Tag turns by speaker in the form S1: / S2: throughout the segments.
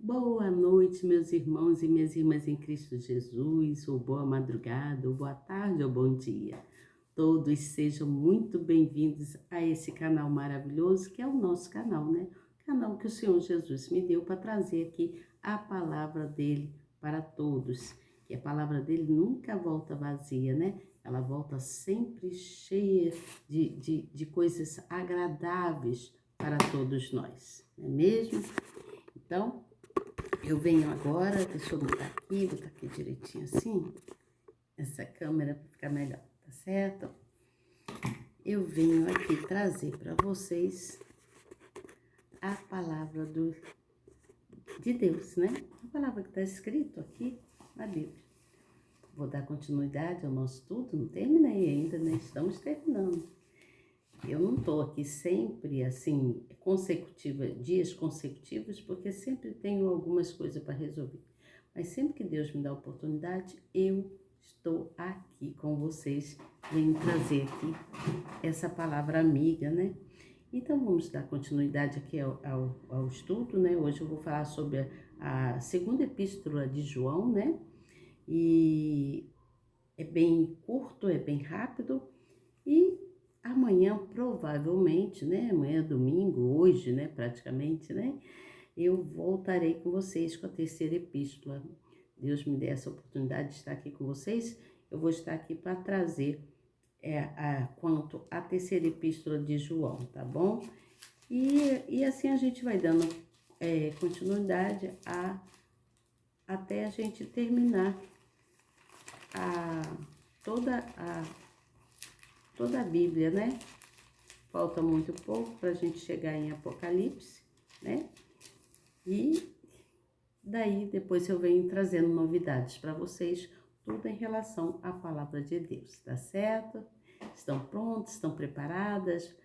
S1: Boa noite, meus irmãos e minhas irmãs em Cristo Jesus, ou boa madrugada, ou boa tarde, ou bom dia. Todos sejam muito bem-vindos a esse canal maravilhoso que é o nosso canal, né? O canal que o Senhor Jesus me deu para trazer aqui a palavra dele para todos. Que a palavra dele nunca volta vazia, né? Ela volta sempre cheia de coisas agradáveis para todos nós, não é mesmo? Então, eu venho agora, deixa eu botar aqui direitinho assim, essa câmera para ficar melhor, tá certo? Eu venho aqui trazer para vocês a palavra de Deus, né? A palavra que está escrito aqui na Bíblia. Vou dar continuidade ao nosso estudo, não terminei ainda, né? Estamos terminando. Eu não estou aqui sempre assim, dias consecutivos, porque sempre tenho algumas coisas para resolver. Mas sempre que Deus me dá a oportunidade, eu estou aqui com vocês, venho trazer aqui essa palavra amiga, né? Então vamos dar continuidade aqui ao estudo, né? Hoje eu vou falar sobre a segunda epístola de João, né? E é bem curto, é bem rápido. E amanhã, provavelmente, né? Amanhã é domingo, hoje, né? Praticamente, né? Eu voltarei com vocês com a terceira epístola. Deus me dê essa oportunidade de estar aqui com vocês. Eu vou estar aqui para trazer quanto à terceira epístola de João, tá bom? E assim a gente vai dando continuidade até a gente terminar a, toda, a, toda a Bíblia, né? Falta muito pouco para a gente chegar em Apocalipse, né? E daí depois eu venho trazendo novidades para vocês, tudo em relação à palavra de Deus, tá certo? Estão prontos? Estão preparadas?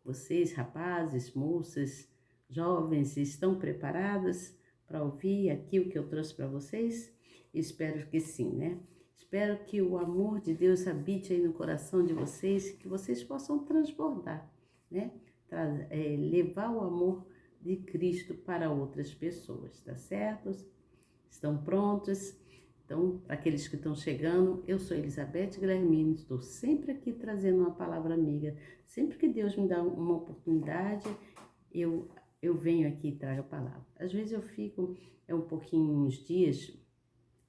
S1: Vocês, rapazes, moças, jovens, estão preparadas para ouvir aqui o que eu trouxe para vocês? Espero que sim, né? Espero que o amor de Deus habite aí no coração de vocês, que vocês possam transbordar, né? Levar o amor de Cristo para outras pessoas, tá certo? Estão prontos? Então, para aqueles que estão chegando, eu sou Elizabeth Guilhermino, estou sempre aqui trazendo uma palavra amiga. Sempre que Deus me dá uma oportunidade, eu venho aqui e trago a palavra. Às vezes eu fico um pouquinho, uns dias,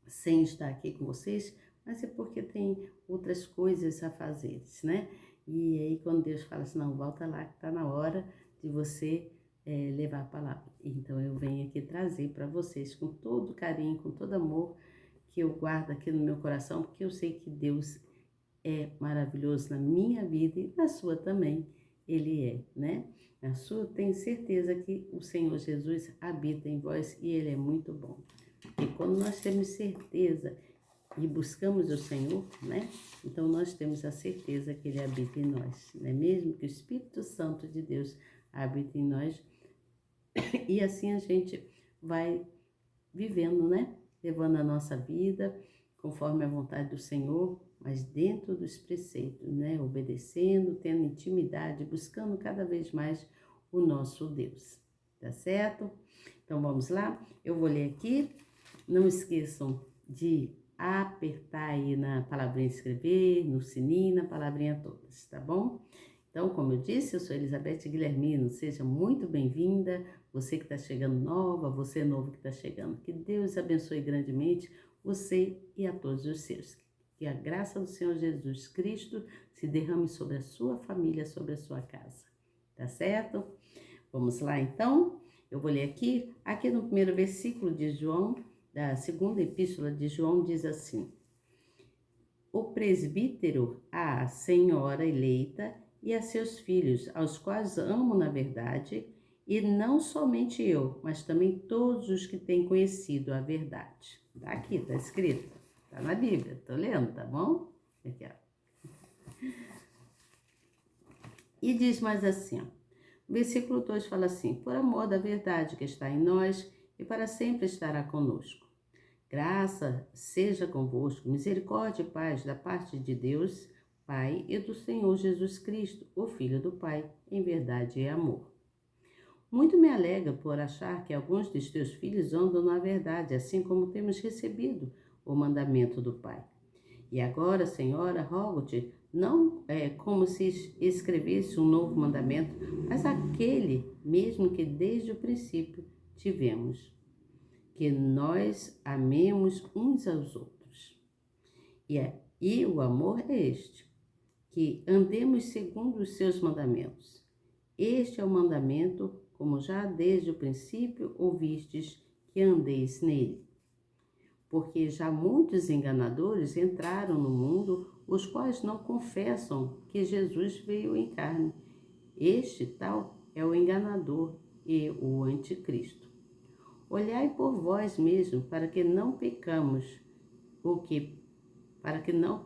S1: sem estar aqui com vocês, mas é porque tem outras coisas a fazer, né? E aí quando Deus fala assim, não, volta lá que está na hora de você levar a palavra. Então eu venho aqui trazer para vocês com todo carinho, com todo amor, que eu guardo aqui no meu coração, porque eu sei que Deus é maravilhoso na minha vida e na sua também, Ele é, né? Na sua, eu tenho certeza que o Senhor Jesus habita em vós e Ele é muito bom. E quando nós temos certeza e buscamos o Senhor, né? Então nós temos a certeza que Ele habita em nós, não é mesmo? Que o Espírito Santo de Deus habita em nós e assim a gente vai vivendo, né? Levando a nossa vida conforme a vontade do Senhor, mas dentro dos preceitos, né? Obedecendo, tendo intimidade, buscando cada vez mais o nosso Deus, tá certo? Então vamos lá, eu vou ler aqui, não esqueçam de apertar aí na palavrinha inscrever, no sininho, na palavrinha todas, tá bom? Então, como eu disse, eu sou Elizabeth Guilhermino, seja muito bem-vinda, você que está chegando nova, você novo que está chegando, que Deus abençoe grandemente você e a todos os seus. Que a graça do Senhor Jesus Cristo se derrame sobre a sua família, sobre a sua casa, tá certo? Vamos lá então, eu vou ler aqui no primeiro versículo de João, da segunda epístola de João, diz assim: o presbítero à senhora eleita e a seus filhos, aos quais amo na verdade, e não somente eu, mas também todos os que têm conhecido a verdade. Tá aqui, tá escrito, tá na Bíblia, tô lendo, tá bom? Aqui, ó. E diz mais assim, ó, o versículo 2 fala assim: por amor da verdade que está em nós e para sempre estará conosco. Graça seja convosco, misericórdia e paz da parte de Deus, Pai, e do Senhor Jesus Cristo, o Filho do Pai, em verdade e amor. Muito me alegra por achar que alguns de teus filhos andam na verdade, assim como temos recebido o mandamento do Pai. E agora, Senhora, rogo-te, não é como se escrevesse um novo mandamento, mas aquele mesmo que desde o princípio tivemos, que nós amemos uns aos outros. E o amor é este, que andemos segundo os seus mandamentos. Este é o mandamento, como já desde o princípio ouvistes, que andeis nele. Porque já muitos enganadores entraram no mundo, os quais não confessam que Jesus veio em carne. Este tal é o enganador e o anticristo. Olhai por vós mesmos para que não pecamos, para que não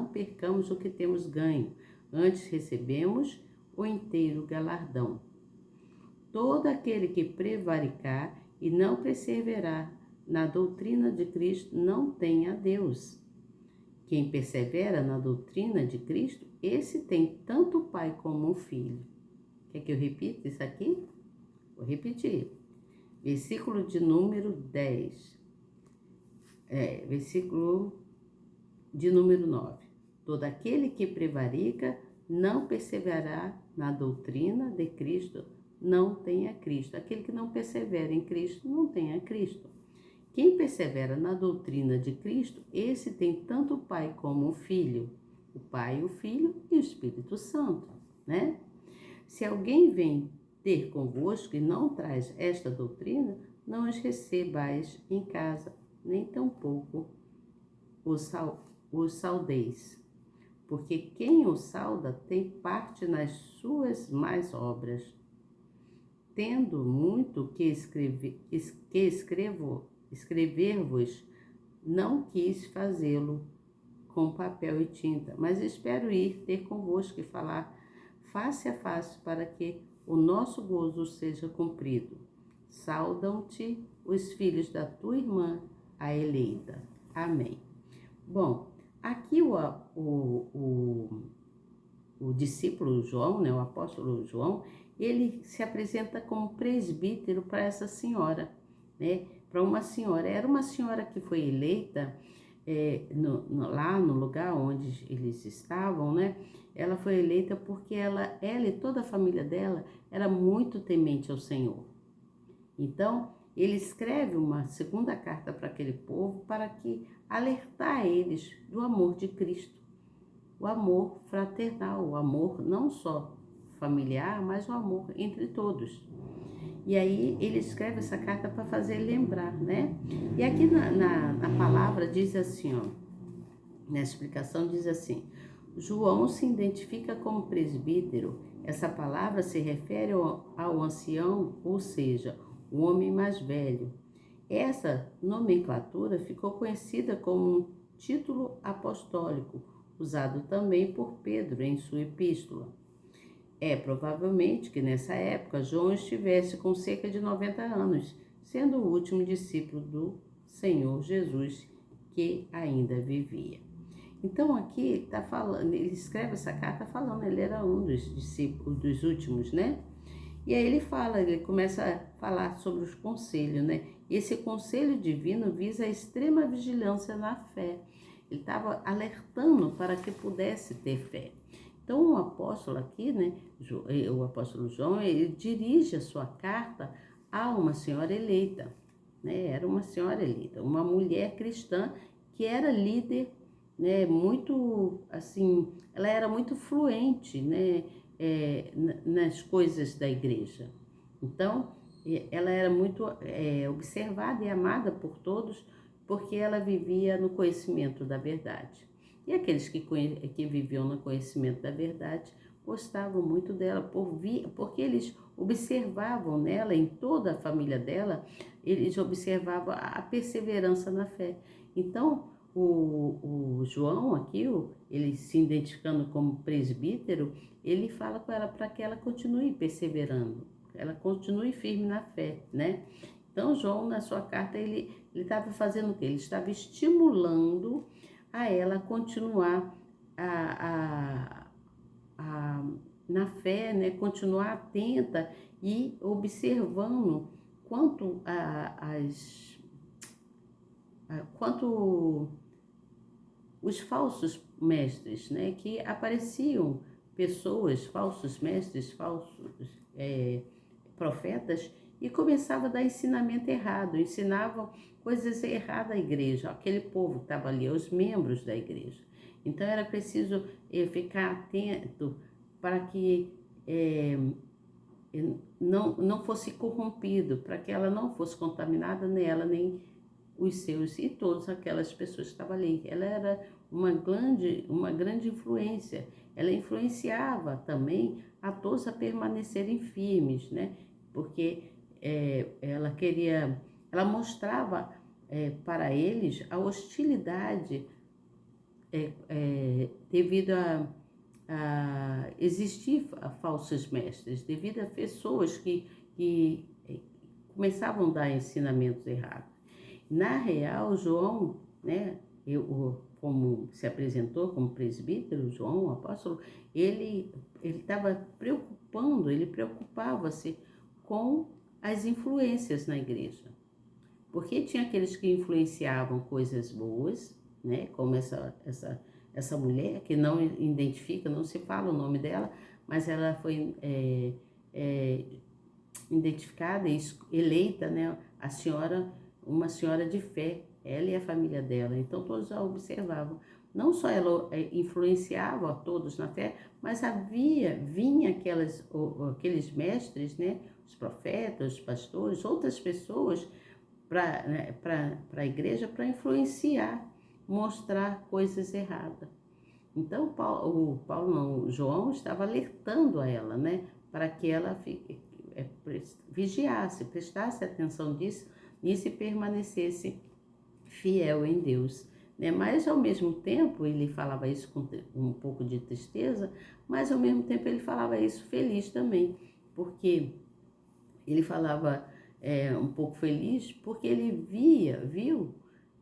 S1: percamos o que temos ganho. Antes recebemos o inteiro galardão. Todo aquele que prevaricar e não perseverar na doutrina de Cristo não tem a Deus. Quem persevera na doutrina de Cristo, esse tem tanto o Pai como o Filho. Quer que eu repita isso aqui? Vou repetir. Versículo de número 10. Versículo de número 9. Todo aquele que prevarica não perseverará na doutrina de Cristo, não tem a Cristo. Aquele que não persevera em Cristo, não tem a Cristo. Quem persevera na doutrina de Cristo, esse tem tanto o Pai como o Filho. O Pai, o Filho e o Espírito Santo, né? Se alguém vem ter convosco e não traz esta doutrina, não os recebais em casa, nem tampouco os saudeis. Porque quem o sauda tem parte nas suas más obras. Tendo muito que escrever-vos, não quis fazê-lo com papel e tinta, mas espero ir ter convosco e falar face a face para que o nosso gozo seja cumprido. Saudam-te os filhos da tua irmã, a eleita. Amém. Bom, aqui o discípulo João, né, o apóstolo João, ele se apresenta como presbítero para essa senhora, né? Para uma senhora. Era uma senhora que foi eleita lá no lugar onde eles estavam, né? Ela foi eleita porque ela e toda a família dela era muito temente ao Senhor. Então, ele escreve uma segunda carta para aquele povo para que alertar eles do amor de Cristo. O amor fraternal, o amor não só familiar, mas o amor entre todos. E aí ele escreve essa carta para fazer lembrar, né? E aqui na palavra diz assim, ó, na explicação diz assim: João se identifica como presbítero. Essa palavra se refere ao ancião, ou seja, o homem mais velho. Essa nomenclatura ficou conhecida como um título apostólico, usado também por Pedro em sua epístola. É provavelmente que nessa época João estivesse com cerca de 90 anos, sendo o último discípulo do Senhor Jesus que ainda vivia. Então aqui está falando, ele escreve essa carta falando, ele era um dos discípulos, dos últimos, né? E aí ele começa a falar sobre os conselhos, né? Esse conselho divino visa a extrema vigilância na fé. Ele estava alertando para que pudesse ter fé. Então o apóstolo aqui, né, o apóstolo João, ele dirige a sua carta a uma senhora eleita, né? Era uma senhora eleita, uma mulher cristã que era líder, né, muito assim, ela era muito fluente, né, nas coisas da igreja. Então, ela era muito observada e amada por todos, porque ela vivia no conhecimento da verdade. E aqueles que viviam no conhecimento da verdade gostavam muito dela, porque eles observavam nela, em toda a família dela, eles observavam a perseverança na fé. Então, o João aqui, ele se identificando como presbítero, ele fala com ela para que ela continue perseverando, ela continue firme na fé, né? Então, João, na sua carta, ele estava fazendo o quê? Ele estava estimulando a ela continuar a na fé, né, continuar atenta e observando quanto os falsos mestres, né, que apareciam pessoas, falsos mestres, falsos profetas, e começava a dar ensinamento errado, ensinavam coisas erradas à igreja, aquele povo que estava ali, os membros da igreja. Então era preciso ficar atento para que não fosse corrompido, para que ela não fosse contaminada, nem ela, nem os seus e todas aquelas pessoas que estavam ali. Ela era uma grande influência. Ela influenciava também a todos a permanecerem firmes, né? Porque ela mostrava para eles a hostilidade devido a existir falsos mestres, devido a pessoas que começavam a dar ensinamentos errados. Na real, João, né, como se apresentou como presbítero, João, o apóstolo, ele ele preocupava-se com as influências na igreja. Porque tinha aqueles que influenciavam coisas boas, né, como essa mulher, que não identifica, não se fala o nome dela, mas ela foi identificada e eleita, né, uma senhora de fé, ela e a família dela. Então todos a observavam. Não só ela influenciava a todos na fé, mas vinha aqueles mestres, né, os profetas, os pastores, outras pessoas para a igreja para influenciar, mostrar coisas erradas. Então o João estava alertando a ela, né, para que ela vigiasse, prestasse atenção nisso e permanecesse fiel em Deus, né? Mas ao mesmo tempo ele falava isso com um pouco de tristeza, mas ao mesmo tempo ele falava isso feliz também, porque ele falava um pouco feliz, porque ele viu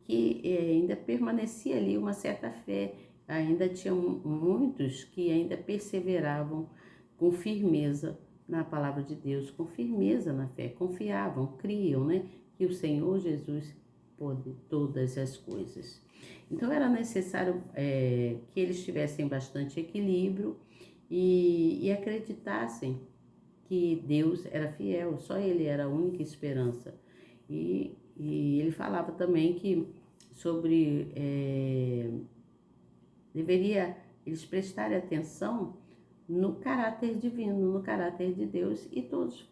S1: que ainda permanecia ali uma certa fé, ainda tinha muitos que ainda perseveravam com firmeza na palavra de Deus, com firmeza na fé, confiavam, criam, né, que o Senhor Jesus pode todas as coisas. Então era necessário que eles tivessem bastante equilíbrio e acreditassem que Deus era fiel, só Ele era a única esperança. E ele falava também que deveria eles prestarem atenção no caráter divino, no caráter de Deus, e todos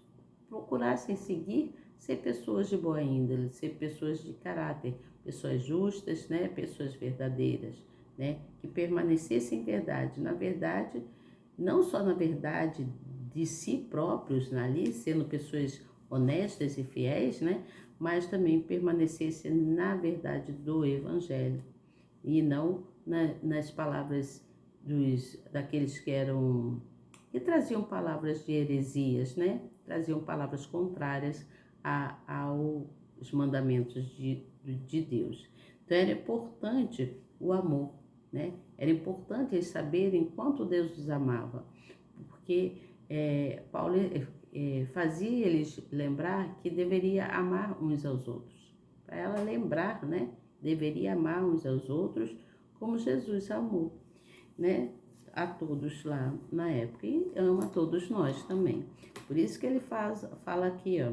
S1: procurassem seguir ser pessoas de boa índole, ser pessoas de caráter, pessoas justas, né, pessoas verdadeiras, né, que permanecessem em verdade, na verdade, não só na verdade de si próprios ali, sendo pessoas honestas e fiéis, né, mas também permanecessem na verdade do Evangelho e não nas palavras daqueles que traziam palavras de heresias, né? Traziam palavras contrárias aos mandamentos de Deus. Então era importante o amor, né? Era importante eles saberem quanto Deus os amava, porque Paulo fazia eles lembrar que deveria amar uns aos outros. Para ela lembrar, né? Deveria amar uns aos outros como Jesus amou, né, a todos lá na época, e ama a todos nós também. Por isso que ele fala aqui, ó,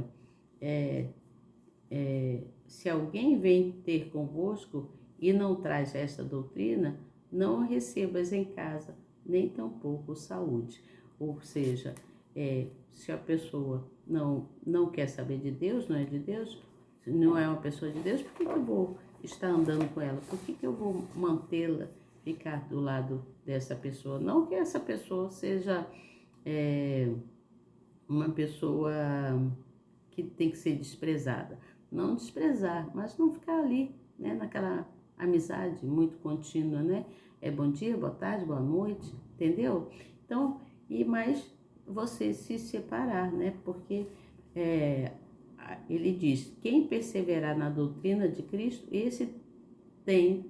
S1: se alguém vem ter convosco e não traz esta doutrina, não recebas em casa, nem tampouco saúde. Ou seja, se a pessoa não quer saber de Deus, não é de Deus, não é uma pessoa de Deus, por que eu vou estar andando com ela? Por que eu vou mantê-la, ficar do lado dessa pessoa? Não que essa pessoa seja uma pessoa que tem que ser desprezada. Não desprezar, mas não ficar ali, né, naquela amizade muito contínua, né? Bom dia, boa tarde, boa noite, entendeu? Então, mais você se separar, né? Porque ele diz, quem perseverar na doutrina de Cristo, esse tem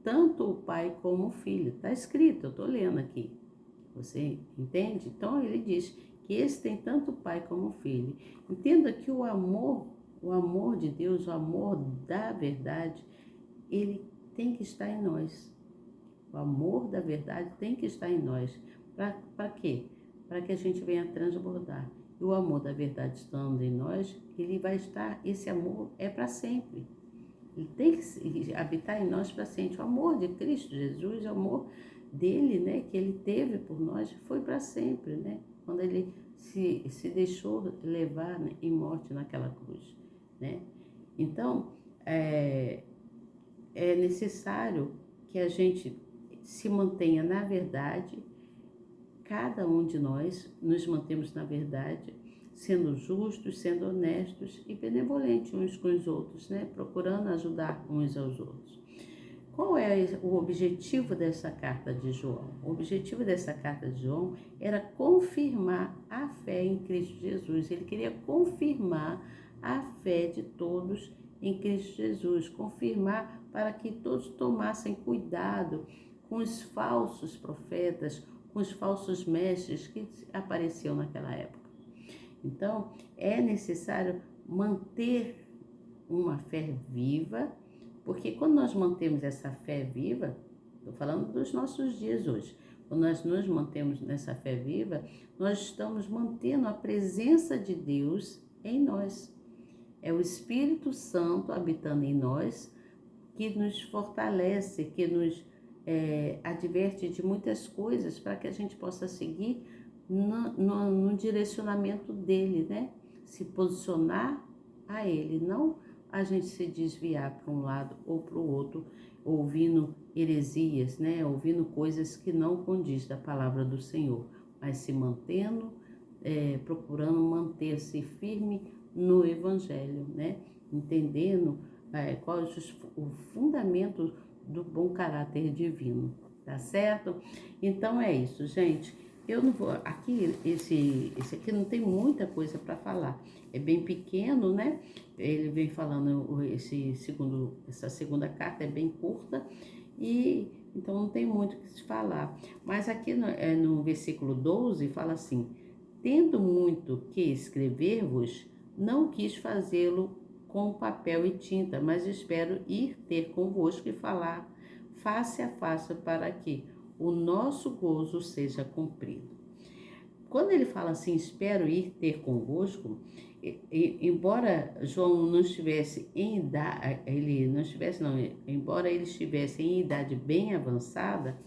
S1: tanto o pai como o filho. Está escrito, eu estou lendo aqui. Você entende? Então ele diz que esse tem tanto pai como filho. Entenda que o amor de Deus, o amor da verdade, ele tem que estar em nós. O amor da verdade tem que estar em nós. Para quê? Para que a gente venha transbordar. E o amor da verdade estando em nós, ele vai estar, esse amor é para sempre. Ele tem que habitar em nós para sempre. O amor de Cristo Jesus, o amor dele, né, que ele teve por nós, foi para sempre, né? Quando ele se deixou levar, né, em morte naquela cruz, né? Então, é necessário que a gente se mantenha na verdade, cada um de nós nos mantemos na verdade, sendo justos, sendo honestos e benevolentes uns com os outros, né? Procurando ajudar uns aos outros. Qual é o objetivo dessa carta de João? O objetivo dessa carta de João era confirmar a fé em Cristo Jesus. Ele queria confirmar a fé de todos em Cristo Jesus, confirmar para que todos tomassem cuidado com os falsos profetas, com os falsos mestres que apareciam naquela época. Então, é necessário manter uma fé viva, porque quando nós mantemos essa fé viva, estou falando dos nossos dias hoje, quando nós nos mantemos nessa fé viva, nós estamos mantendo a presença de Deus em nós. É o Espírito Santo habitando em nós que nos fortalece, que nos adverte de muitas coisas para que a gente possa seguir no direcionamento dele, né? Se posicionar a ele, não a gente se desviar para um lado ou para o outro, ouvindo heresias, né? Ouvindo coisas que não condiz da palavra do Senhor, mas se mantendo, procurando manter-se firme no Evangelho, né? Entendendo qual é o fundamento do bom caráter divino, tá certo? Então é isso, gente. Eu não vou, aqui, esse aqui não tem muita coisa para falar, é bem pequeno, né? Ele vem falando, essa segunda carta é bem curta, e então não tem muito o que se falar. Mas aqui no versículo 12 fala assim: tendo muito que escrever-vos, não quis fazê-lo com papel e tinta, mas espero ir ter convosco e falar face a face para que o nosso gozo seja cumprido. Quando ele fala assim, espero ir ter convosco, embora João não estivesse em idade, embora ele estivesse em idade bem avançada,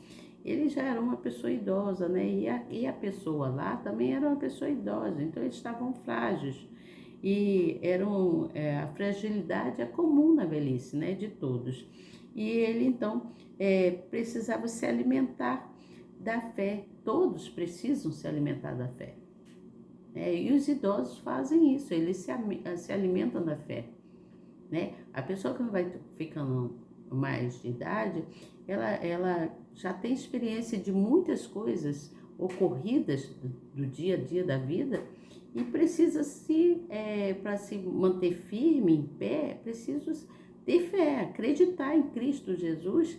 S1: ele já era uma pessoa idosa, né? E a pessoa lá também era uma pessoa idosa, então eles estavam frágeis. E a fragilidade é comum na velhice, né? De todos. E ele, então, precisava se alimentar da fé. Todos precisam se alimentar da fé. E os idosos fazem isso, eles se alimentam da fé, né? A pessoa que vai ficando mais de idade, ela já tem experiência de muitas coisas ocorridas do dia a dia da vida e precisa para se manter firme, em pé, precisa ter fé, acreditar em Cristo Jesus,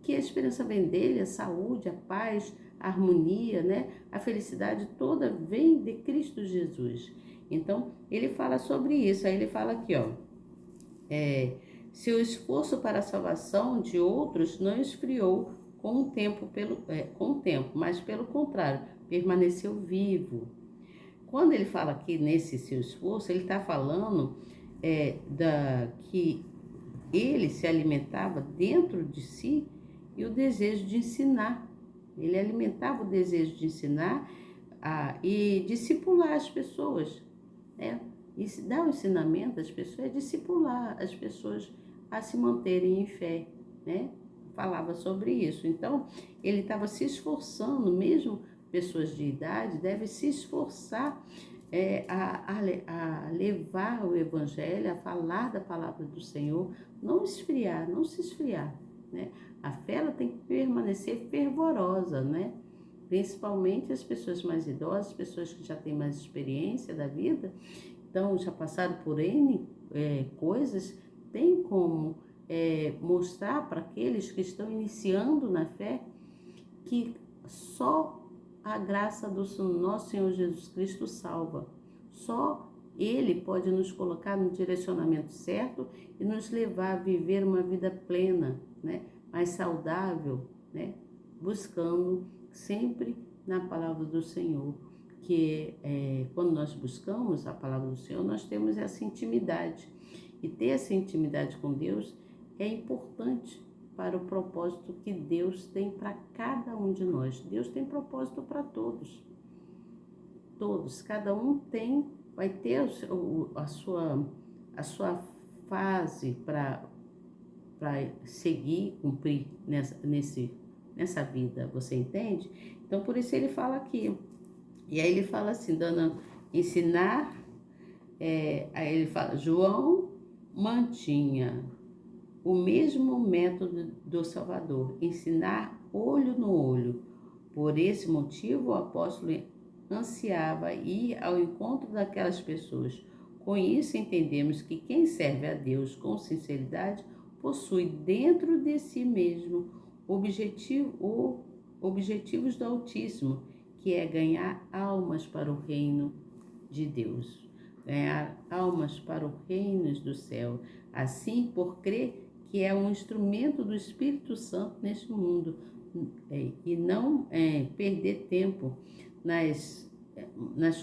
S1: que a esperança vem dele, a saúde, a paz, a harmonia, né? A felicidade toda vem de Cristo Jesus. Então, ele fala sobre isso, aí ele fala aqui, ó, seu esforço para a salvação de outros não esfriou com o tempo, mas pelo contrário, permaneceu vivo. Quando ele fala aqui nesse seu esforço, ele está falando que ele se alimentava dentro de si e o desejo de ensinar. Ele alimentava o desejo de ensinar e discipular as pessoas, né? E dar o ensinamento às pessoas é discipular as pessoas a se manterem em fé, né? Falava sobre isso. Então, ele estava se esforçando, mesmo pessoas de idade devem se esforçar a levar o Evangelho, a falar da palavra do Senhor, não esfriar, não se esfriar, né? A fé ela tem que permanecer fervorosa, né? Principalmente as pessoas mais idosas, pessoas que já têm mais experiência da vida, então já passaram por N coisas, tem como mostrar para aqueles que estão iniciando na fé que só a graça do nosso Senhor Jesus Cristo salva. Só Ele pode nos colocar no direcionamento certo e nos levar a viver uma vida plena, né? Mais saudável, né? Buscando sempre na palavra do Senhor. Que quando nós buscamos a palavra do Senhor, nós temos essa intimidade. E ter essa intimidade com Deus é importante para o propósito que Deus tem para cada um de nós. Deus tem propósito para todos. Todos, cada um vai ter a sua fase para seguir, cumprir nessa vida, você entende? Então, por isso ele fala aqui. E aí ele fala assim, ensinar, aí ele fala, João mantinha o mesmo método do Salvador, ensinar olho no olho. Por esse motivo, o apóstolo ansiava ir ao encontro daquelas pessoas. Com isso, entendemos que quem serve a Deus com sinceridade possui dentro de si mesmo objetivos do Altíssimo, que é ganhar almas para o reino de Deus, ganhar almas para o reino do céu, assim por crer que é um instrumento do Espírito Santo neste mundo, e não perder tempo nas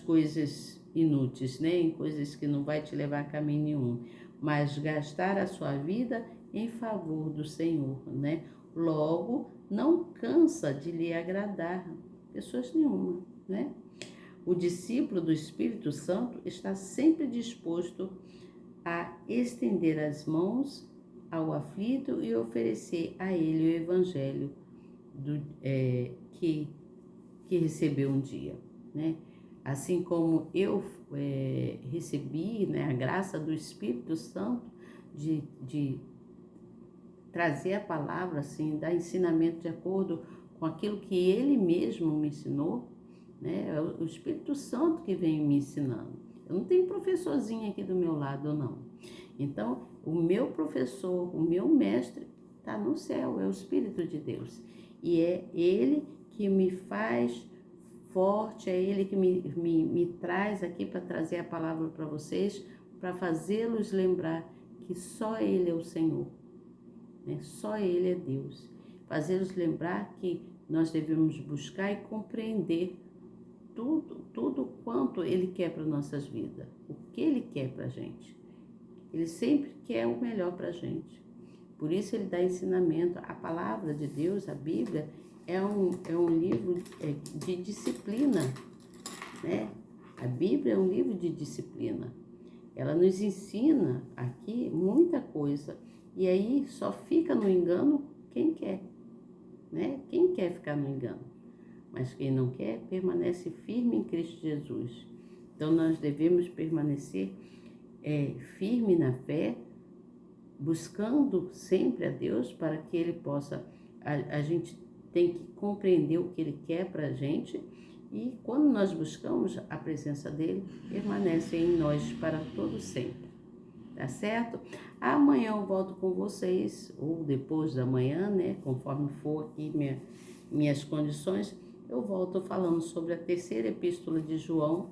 S1: coisas inúteis, né? Em coisas que não vai te levar a caminho nenhum, mas gastar a sua vida em favor do Senhor, né? Logo, não cansa de lhe agradar pessoas nenhuma, né? O discípulo do Espírito Santo está sempre disposto a estender as mãos ao aflito e oferecer a ele o evangelho que recebeu um dia, né? Assim como eu recebi, né, a graça do Espírito Santo de trazer a palavra, assim, dar ensinamento de acordo com aquilo que ele mesmo me ensinou, né? É o Espírito Santo que vem me ensinando. Eu não tenho professorzinho aqui do meu lado, não. Então, o meu professor, o meu mestre está no céu, é o Espírito de Deus. E é ele que me faz forte, é ele que me traz aqui para trazer a palavra para vocês, para fazê-los lembrar que só ele é o Senhor, né? Só ele é Deus. Fazê-los lembrar que nós devemos buscar e compreender tudo quanto ele quer para nossas vidas, o que ele quer para a gente. Ele sempre quer o melhor para a gente. Por isso ele dá ensinamento. A palavra de Deus, a Bíblia, é um livro de disciplina, né? A Bíblia é um livro de disciplina. Ela nos ensina aqui muita coisa. E aí só fica no engano quem quer, né? Quem quer ficar no engano. Mas quem não quer, permanece firme em Cristo Jesus. Então nós devemos permanecer firme na fé, buscando sempre a Deus para que Ele possa, a gente tem que compreender o que Ele quer para a gente, e quando nós buscamos a presença dEle, permanece em nós para todo sempre, tá certo? Amanhã eu volto com vocês, ou depois da manhã, né, conforme for aqui minhas condições, eu volto falando sobre a terceira epístola de João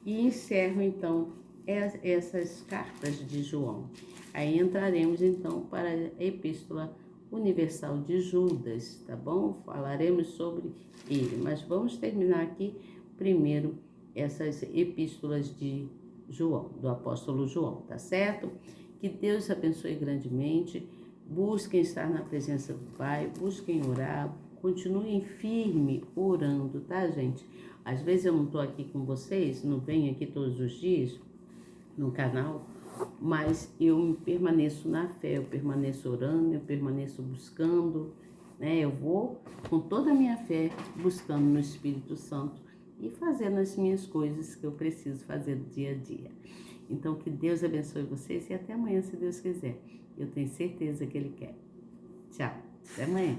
S1: e encerro então essas cartas de João. Aí entraremos então para a epístola universal de Judas, tá bom? Falaremos sobre ele, mas vamos terminar aqui primeiro essas epístolas de João, do apóstolo João, tá certo? Que Deus abençoe grandemente. Busquem estar na presença do Pai, busquem orar, continuem firme orando, tá, gente? Às vezes eu não tô aqui com vocês, não venho aqui todos os dias no canal, mas eu permaneço na fé, eu permaneço orando, eu permaneço buscando, né? Eu vou com toda a minha fé buscando no Espírito Santo e fazendo as minhas coisas que eu preciso fazer do dia a dia. Então, que Deus abençoe vocês e até amanhã, se Deus quiser. Eu tenho certeza que Ele quer. Tchau, até amanhã.